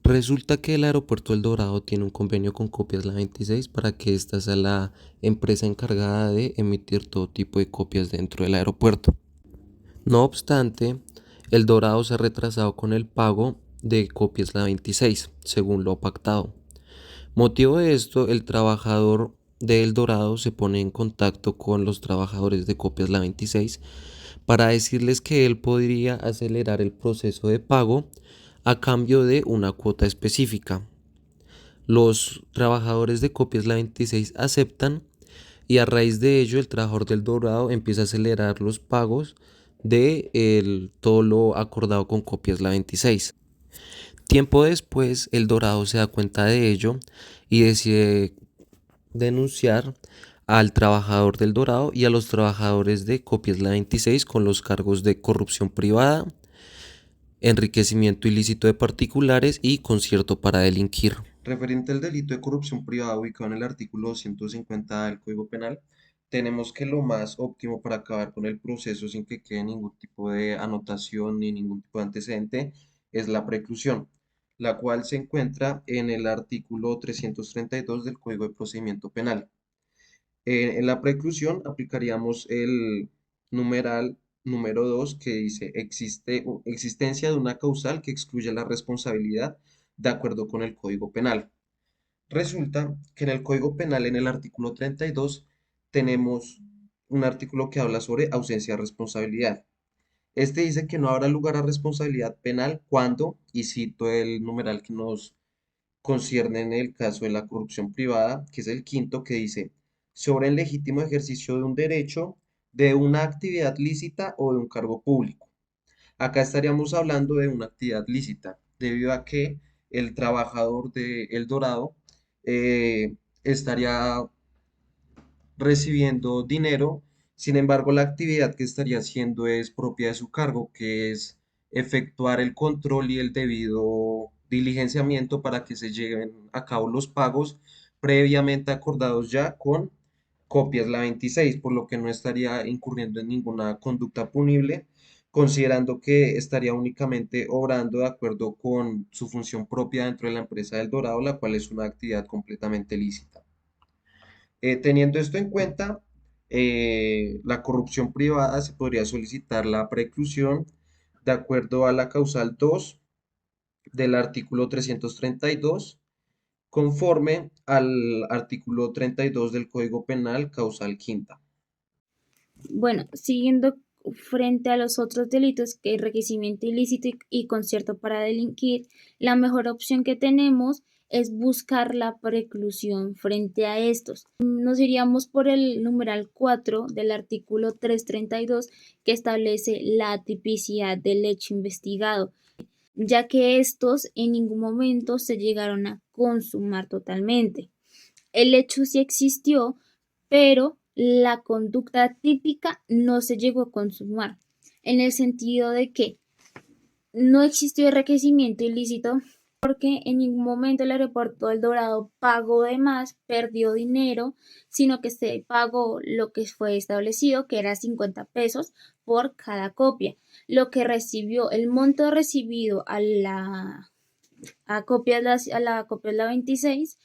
Resulta que el aeropuerto El Dorado tiene un convenio con Copias La 26 para que esta sea la empresa encargada de emitir todo tipo de copias dentro del aeropuerto. No obstante, El Dorado se ha retrasado con el pago de Copias La 26, según lo pactado. Motivo de esto, el trabajador de El Dorado se pone en contacto con los trabajadores de Copias La 26 para decirles que él podría acelerar el proceso de pago a cambio de una cuota específica. Los trabajadores de Copias La 26 aceptan y a raíz de ello el trabajador del Dorado empieza a acelerar los pagos de todo lo acordado con Copias La 26. Tiempo después el Dorado se da cuenta de ello y decide denunciar al trabajador del Dorado y a los trabajadores de Copias La 26 con los cargos de corrupción privada, enriquecimiento ilícito de particulares y concierto para delinquir. Referente al delito de corrupción privada ubicado en el artículo 250 del Código Penal, tenemos que lo más óptimo para acabar con el proceso sin que quede ningún tipo de anotación ni ningún tipo de antecedente es la preclusión, la cual se encuentra en el artículo 332 del Código de Procedimiento Penal. En la preclusión aplicaríamos el numeral número 2 que dice existencia de una causal que excluye la responsabilidad de acuerdo con el Código Penal. Resulta que en el Código Penal, en el artículo 32, tenemos un artículo que habla sobre ausencia de responsabilidad. Este dice que no habrá lugar a responsabilidad penal cuando, y cito el numeral que nos concierne en el caso de la corrupción privada, que es el quinto, que dice, sobre el legítimo ejercicio de un derecho, de una actividad lícita o de un cargo público. Acá estaríamos hablando de una actividad lícita, debido a que el trabajador de El Dorado estaría recibiendo dinero, sin embargo la actividad que estaría haciendo es propia de su cargo, que es efectuar el control y el debido diligenciamiento para que se lleven a cabo los pagos previamente acordados ya con Copias La 26, por lo que no estaría incurriendo en ninguna conducta punible, considerando que estaría únicamente obrando de acuerdo con su función propia dentro de la empresa del Dorado, la cual es una actividad completamente lícita. Teniendo esto en cuenta, la corrupción privada se podría solicitar la preclusión de acuerdo a la causal 2 del artículo 332, conforme al artículo 32 del Código Penal, causal quinta. Bueno, siguiendo frente a los otros delitos, que enriquecimiento ilícito y concierto para delinquir, la mejor opción que tenemos es buscar la preclusión frente a estos. Nos iríamos por el numeral 4 del artículo 332 que establece la tipicidad del hecho investigado, ya que estos en ningún momento se llegaron a consumar totalmente. El hecho sí existió, pero la conducta típica no se llegó a consumar, en el sentido de que no existió enriquecimiento ilícito porque en ningún momento el aeropuerto del Dorado pagó de más, perdió dinero, sino que se pagó lo que fue establecido, que era 50 pesos por cada copia. Lo que recibió, el monto recibido a la copia de la 26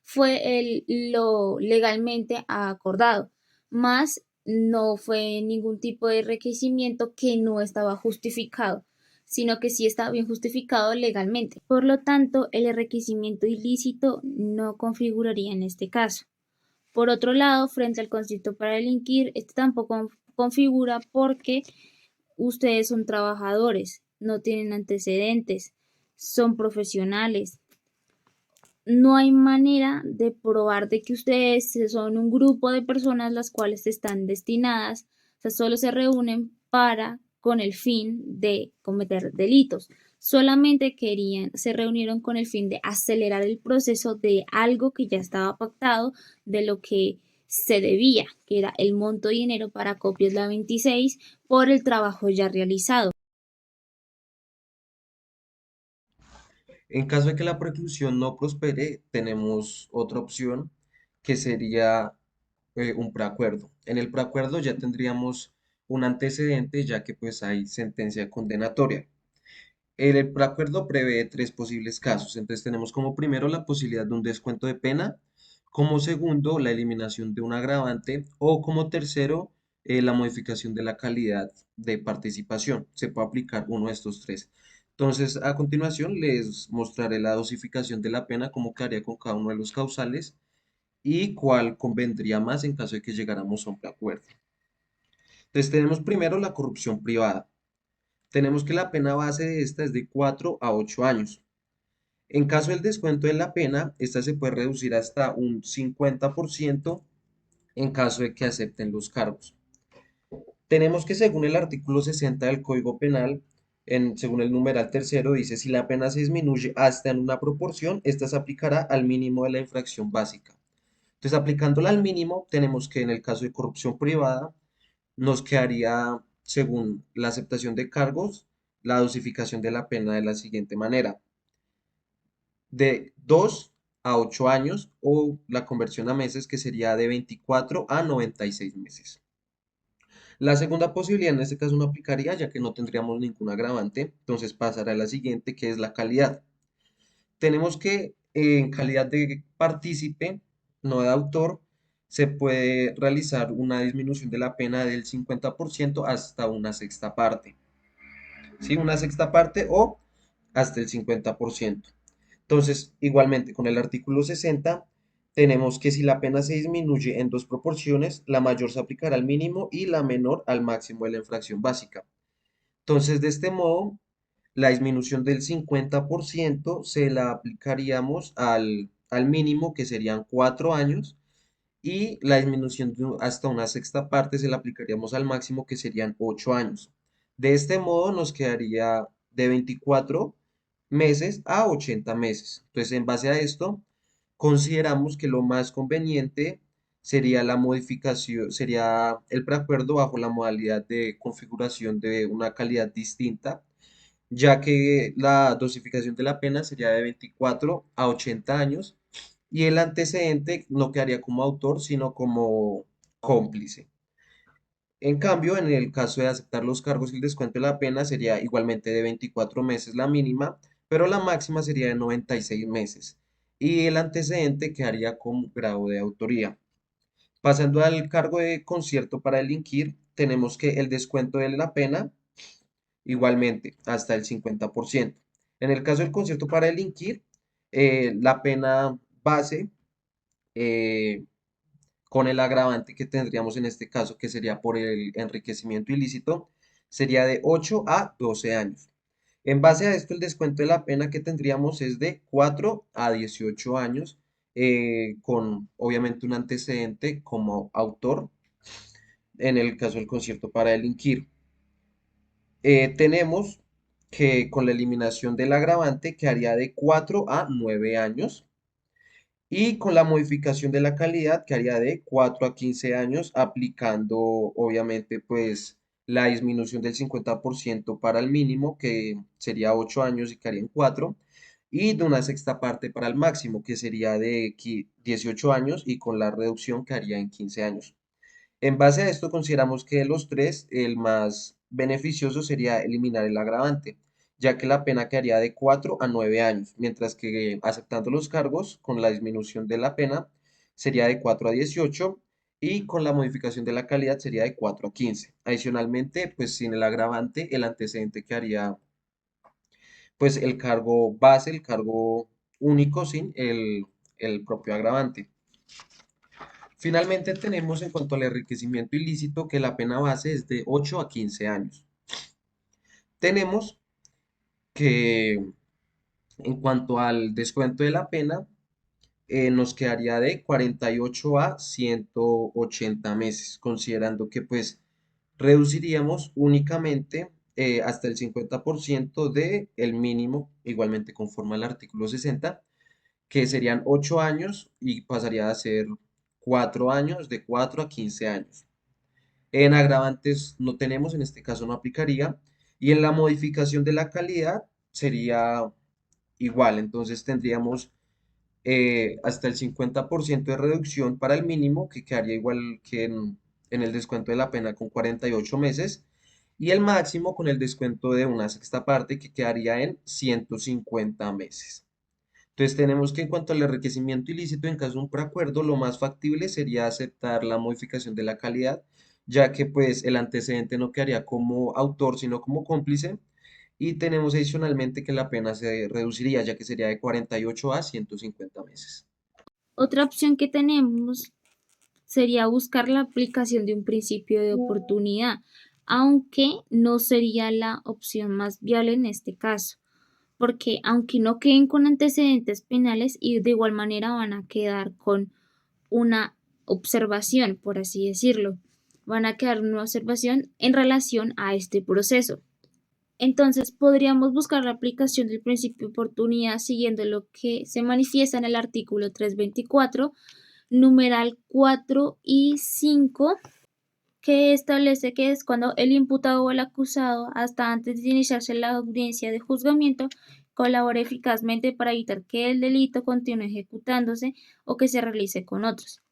fue lo legalmente acordado, más no fue ningún tipo de enriquecimiento que no estaba justificado, sino que sí estaba bien justificado legalmente. Por lo tanto, el enriquecimiento ilícito no configuraría en este caso. Por otro lado, frente al concierto para delinquir, este tampoco configura porque ustedes son trabajadores, no tienen antecedentes, son profesionales, no hay manera de probar de que ustedes son un grupo de personas las cuales están destinadas, o sea, solo se reúnen para con el fin de cometer delitos. Solamente se reunieron con el fin de acelerar el proceso de algo que ya estaba pactado, de lo que se debía, que era el monto de dinero para Copias La 26 por el trabajo ya realizado. En caso de que la preclusión no prospere, tenemos otra opción que sería un preacuerdo. En el preacuerdo ya tendríamos un antecedente ya que pues hay sentencia condenatoria. El preacuerdo prevé tres posibles casos. Entonces tenemos como primero la posibilidad de un descuento de pena, como segundo la eliminación de un agravante o como tercero la modificación de la calidad de participación. Se puede aplicar uno de estos tres. Entonces a continuación les mostraré la dosificación de la pena, cómo quedaría con cada uno de los causales y cuál convendría más en caso de que llegáramos a un preacuerdo. Entonces tenemos primero la corrupción privada. Tenemos que la pena base de esta es de 4 a 8 años. En caso del descuento de la pena, esta se puede reducir hasta un 50% en caso de que acepten los cargos. Tenemos que según el artículo 60 del Código Penal, según el numeral tercero, dice si la pena se disminuye hasta en una proporción, esta se aplicará al mínimo de la infracción básica. Entonces, aplicándola al mínimo, tenemos que en el caso de corrupción privada, nos quedaría, según la aceptación de cargos, la dosificación de la pena de la siguiente manera: de 2 a 8 años o la conversión a meses que sería de 24 a 96 meses. La segunda posibilidad en este caso no aplicaría ya que no tendríamos ningún agravante, entonces pasará a la siguiente que es la calidad. Tenemos que en calidad de partícipe, no de autor, se puede realizar una disminución de la pena del 50% hasta una sexta parte. ¿Sí? Una sexta parte o hasta el 50%. Entonces, igualmente con el artículo 60, tenemos que si la pena se disminuye en dos proporciones, la mayor se aplicará al mínimo y la menor al máximo de la infracción básica. Entonces, de este modo, la disminución del 50% se la aplicaríamos al mínimo, que serían 4 años, y la disminución hasta una sexta parte se la aplicaríamos al máximo, que serían 8 años. De este modo nos quedaría de 24 meses a 80 meses. Entonces, en base a esto, consideramos que lo más conveniente sería la modificación, sería el preacuerdo bajo la modalidad de configuración de una calidad distinta, ya que la dosificación de la pena sería de 24 a 80 años y el antecedente no quedaría como autor, sino como cómplice. En cambio, en el caso de aceptar los cargos y el descuento de la pena sería igualmente de 24 meses la mínima, pero la máxima sería de 96 meses y el antecedente quedaría con grado de autoría. Pasando al cargo de concierto para delinquir, tenemos que el descuento de la pena igualmente hasta el 50%. En el caso del concierto para delinquir, la pena base eh, con el agravante que tendríamos en este caso, que sería por el enriquecimiento ilícito, sería de 8 a 12 años. En base a esto, el descuento de la pena que tendríamos es de 4 a 18 años, con obviamente un antecedente como autor en el caso del concierto para delinquir. Tenemos que con la eliminación del agravante quedaría de 4 a 9 años y con la modificación de la calidad quedaría de 4 a 15 años, aplicando obviamente pues la disminución del 50% para el mínimo, que sería 8 años y quedaría en 4, y de una sexta parte para el máximo, que sería de 18 años y con la reducción quedaría en 15 años. En base a esto, consideramos que de los tres, el más beneficioso sería eliminar el agravante, ya que la pena quedaría de 4 a 9 años, mientras que aceptando los cargos, con la disminución de la pena, sería de 4 a 18 y con la modificación de la calidad sería de 4 a 15. Adicionalmente, pues sin el agravante, el antecedente quedaría pues el cargo base, el cargo único sin el propio agravante. Finalmente tenemos en cuanto al enriquecimiento ilícito que la pena base es de 8 a 15 años. Tenemos que en cuanto al descuento de la pena, nos quedaría de 48 a 180 meses, considerando que pues reduciríamos únicamente hasta el 50% del mínimo, igualmente conforme al artículo 60, que serían 8 años y pasaría a ser 4 años, de 4 a 15 años. En agravantes no tenemos, en este caso no aplicaría. Y en la modificación de la calidad sería igual. Entonces tendríamos hasta el 50% de reducción para el mínimo, que quedaría igual que en el descuento de la pena con 48 meses. y el máximo con el descuento de una sexta parte que quedaría en 150 meses. Entonces tenemos que en cuanto al enriquecimiento ilícito, en caso de un preacuerdo, lo más factible sería aceptar la modificación de la calidad, ya que pues el antecedente no quedaría como autor, sino como cómplice. Y tenemos adicionalmente que la pena se reduciría, ya que sería de 48 a 150 meses. Otra opción que tenemos sería buscar la aplicación de un principio de oportunidad, aunque no sería la opción más viable en este caso, porque aunque no queden con antecedentes penales y de igual manera van a quedar con una observación, por así decirlo, van a quedar una observación en relación a este proceso. Entonces, podríamos buscar la aplicación del principio de oportunidad siguiendo lo que se manifiesta en el artículo 324, numeral 4 y 5, que establece que es cuando el imputado o el acusado, hasta antes de iniciarse la audiencia de juzgamiento, colabore eficazmente para evitar que el delito continúe ejecutándose o que se realice con otros.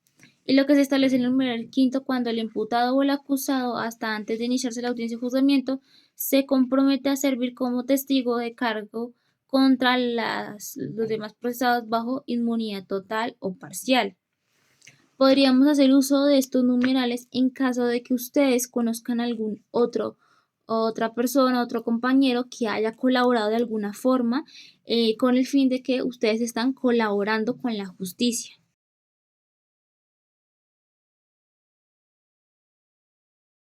Y lo que se establece en el numeral quinto, cuando el imputado o el acusado, hasta antes de iniciarse la audiencia de juzgamiento, se compromete a servir como testigo de cargo contra los demás procesados bajo inmunidad total o parcial. Podríamos hacer uso de estos numerales en caso de que ustedes conozcan otra persona, otro compañero que haya colaborado de alguna forma con el fin de que ustedes están colaborando con la justicia.